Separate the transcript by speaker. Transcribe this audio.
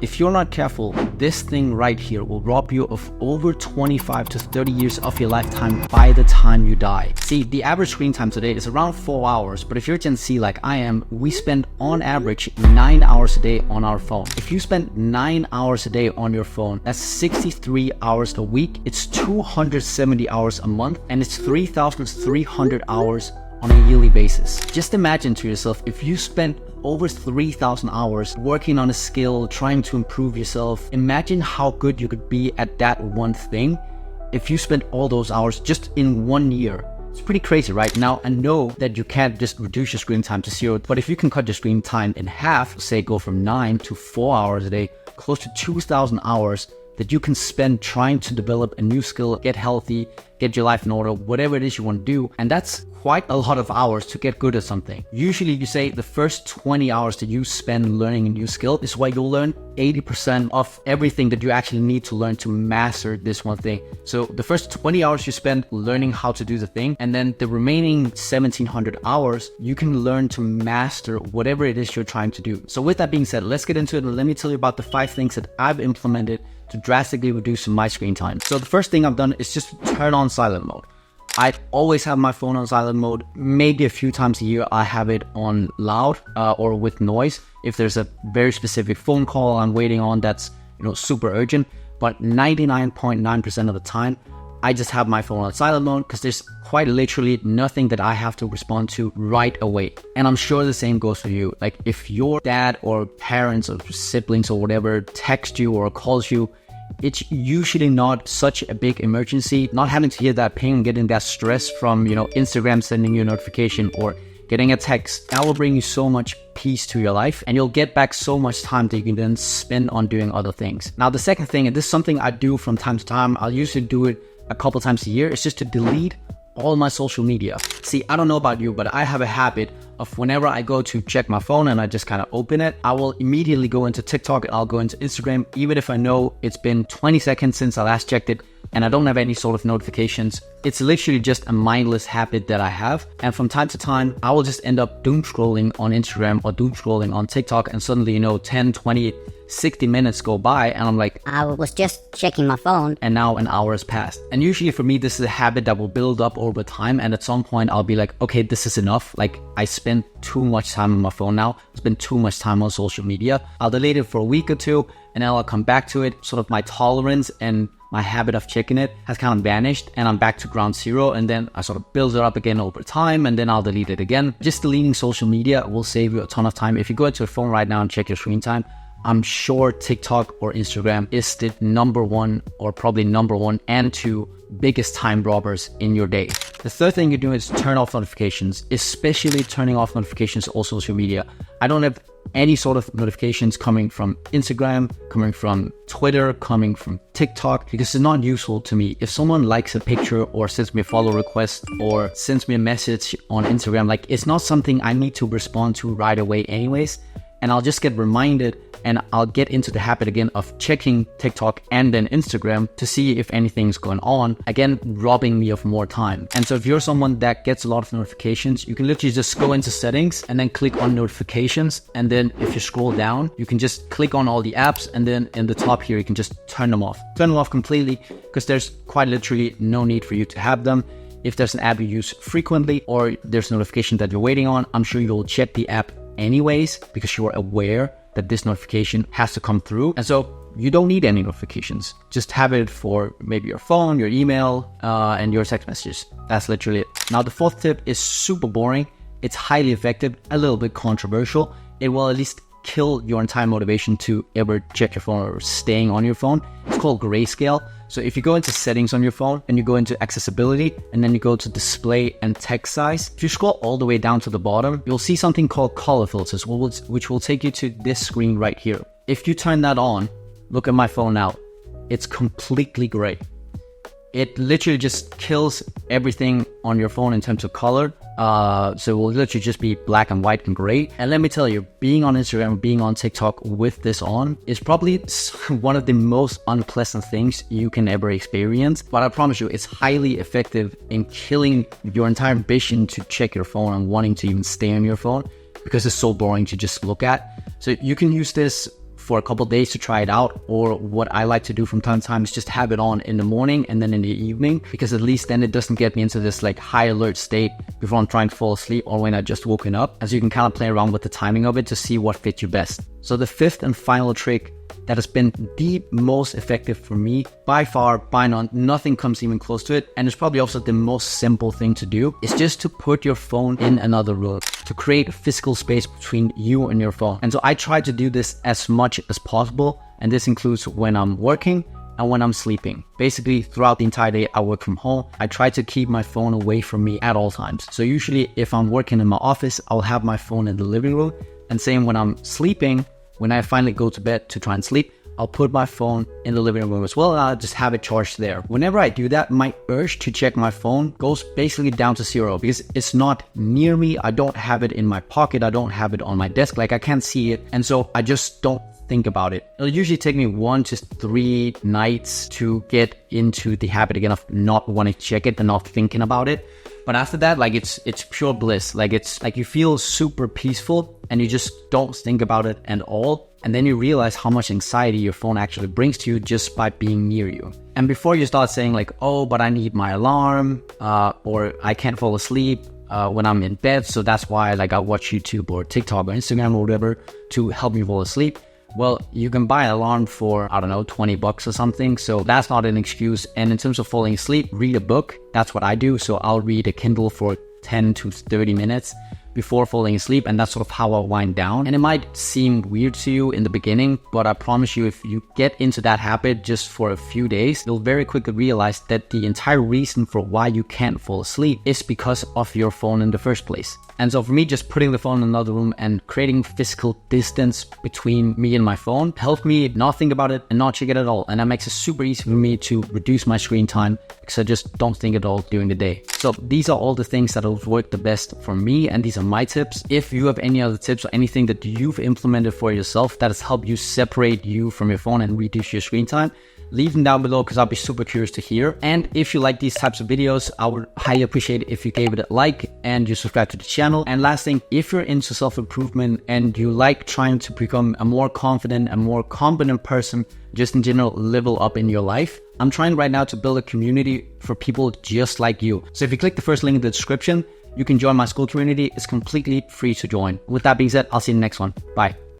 Speaker 1: if you're not careful, this thing right here will rob you of over 25 to 30 years of your lifetime by the time you die. See, the average screen time today is around 4 hours, but if you're Gen Z like I am, we spend on average 9 hours a day on our phone. If you spend 9 hours a day on your phone, that's 63 hours a week, it's 270 hours a month, and it's 3,300 hours on a yearly basis. Just imagine to yourself, if you spent over 3,000 hours working on a skill, trying to improve yourself, imagine how good you could be at that one thing if you spent all those hours just in 1 year. It's pretty crazy, right? Now, I know that you can't just reduce your screen time to 0, but if you can cut your screen time in half, say go from 9 to 4 hours a day, close to 2,000 hours that you can spend trying to develop a new skill, get healthy, get your life in order, whatever it is you want to do. And that's quite a lot of hours to get good at something. Usually you say the first 20 hours that you spend learning a new skill is why you'll learn 80% of everything that you actually need to learn to master this one thing. So the first 20 hours you spend learning how to do the thing, and then the remaining 1,700 hours, you can learn to master whatever it is you're trying to do. So with that being said, let's get into it and let me tell you about the 5 things that I've implemented to drastically reduce my screen time. So the first thing I've done is just turn on silent mode. I always have my phone on silent mode. Maybe a few times a year I have it on loud or with noise if there's a very specific phone call I'm waiting on that's super urgent. But 99.9% of the time I just have my phone on silent mode because there's quite literally nothing that I have to respond to right away. And I'm sure the same goes for you. Like if your dad or parents or siblings or whatever text you or calls you, it's usually not such a big emergency. Not having to hear that ping, getting that stress from, Instagram sending you a notification or getting a text, that will bring you so much peace to your life, and you'll get back so much time that you can then spend on doing other things. Now, the second thing, and this is something I do from time to time, I'll usually do it a couple times a year, is just to delete all my social media. See, I don't know about you, but I have a habit of whenever I go to check my phone and I just kind of open it, I will immediately go into TikTok and I'll go into Instagram, even if I know it's been 20 seconds since I last checked it and I don't have any sort of notifications. It's literally just a mindless habit that I have. And from time to time, I will just end up doom scrolling on Instagram or doom scrolling on TikTok, and suddenly, 10, 20, 60 minutes go by and I'm like,
Speaker 2: I was just checking my phone.
Speaker 1: And now an hour has passed. And usually for me, this is a habit that will build up over time. And at some point I'll be like, okay, this is enough. Like I spend too much time on my phone now. I spend too much time on social media. I'll delete it for a week or two and then I'll come back to it. Sort of my tolerance and my habit of checking it has kind of vanished and I'm back to ground zero, and then I sort of build it up again over time and then I'll delete it again. Just deleting social media will save you a ton of time. If you go into your phone right now and check your screen time, I'm sure TikTok or Instagram is the number one or probably number 1 and 2 biggest time robbers in your day. The third thing you do is turn off notifications, especially turning off notifications on social media. I don't have any sort of notifications coming from Instagram, coming from Twitter, coming from TikTok, because it's not useful to me. If someone likes a picture or sends me a follow request or sends me a message on Instagram, like it's not something I need to respond to right away anyways. And I'll just get reminded and I'll get into the habit again of checking TikTok and then Instagram to see if anything's going on, again, robbing me of more time. And so if you're someone that gets a lot of notifications, you can literally just go into settings and then click on notifications. And then if you scroll down, you can just click on all the apps. And then in the top here, you can just turn them off completely, because there's quite literally no need for you to have them. If there's an app you use frequently or there's a notification that you're waiting on, I'm sure you'll check the app anyways, because you're aware that this notification has to come through. And so you don't need any notifications. Just have it for maybe your phone, your email, and your text messages. That's literally it. Now, the fourth tip is super boring. It's highly effective, a little bit controversial. It will at least kill your entire motivation to ever check your phone or staying on your phone. It's called grayscale. So if you go into settings on your phone and you go into accessibility and then you go to display and text size, if you scroll all the way down to the bottom, you'll see something called color filters, which will take you to this screen right here. If you turn that on, look at my phone now, it's completely gray. It literally just kills everything on your phone in terms of color. So it will literally just be black and white and gray. And let me tell you, being on Instagram, being on TikTok with this on is probably one of the most unpleasant things you can ever experience. But I promise you, it's highly effective in killing your entire ambition to check your phone and wanting to even stay on your phone, because it's so boring to just look at. So you can use this for a couple days to try it out. Or what I like to do from time to time is just have it on in the morning and then in the evening, because at least then it doesn't get me into this like high alert state before I'm trying to fall asleep or when I just woken up. As you can kind of play around with the timing of it to see what fits you best. So the fifth and final trick that has been the most effective for me by far, by none, nothing comes even close to it, and it's probably also the most simple thing to do, is just to put your phone in another room, to create a physical space between you and your phone. And so I try to do this as much as possible, and this includes when I'm working and when I'm sleeping. Basically, throughout the entire day, I work from home. I try to keep my phone away from me at all times. So usually if I'm working in my office, I'll have my phone in the living room, and same when I'm sleeping. When I finally go to bed to try and sleep, I'll put my phone in the living room as well, and I'll just have it charged there. Whenever I do that, my urge to check my phone goes basically down to zero, because it's not near me. I don't have it in my pocket. I don't have it on my desk. Like, I can't see it. And so I just don't think about it. It'll usually take me 1 to 3 nights to get into the habit again of not wanting to check it and not thinking about it. But after that, like, it's pure bliss. Like, it's like you feel super peaceful and you just don't think about it at all. And then you realize how much anxiety your phone actually brings to you just by being near you. And before you start saying like, oh, but I need my alarm, or I can't fall asleep when I'm in bed, so that's why like I watch YouTube or TikTok or Instagram or whatever to help me fall asleep. Well, you can buy an alarm for, I don't know, $20 or something. So that's not an excuse. And in terms of falling asleep, read a book. That's what I do. So I'll read a Kindle for 10 to 30 minutes before falling asleep, and that's sort of how I wind down. And it might seem weird to you in the beginning, but I promise you, if you get into that habit just for a few days, you'll very quickly realize that the entire reason for why you can't fall asleep is because of your phone in the first place. And so for me, just putting the phone in another room and creating physical distance between me and my phone helped me not think about it and not check it at all. And that makes it super easy for me to reduce my screen time, because I just don't think at all during the day. So these are all the things that have worked the best for me, and these are my tips. If you have any other tips or anything that you've implemented for yourself that has helped you separate you from your phone and reduce your screen time, leave them down below, because I'll be super curious to hear. And if you like these types of videos, I would highly appreciate it if you gave it a like and you subscribe to the channel. And last thing, if you're into self-improvement and you like trying to become a more confident, a more competent person, just in general, level up in your life, I'm trying right now to build a community for people just like you. So if you click the first link in the description, you can join my school community. It's completely free to join. With that being said, I'll see you in the next one. Bye.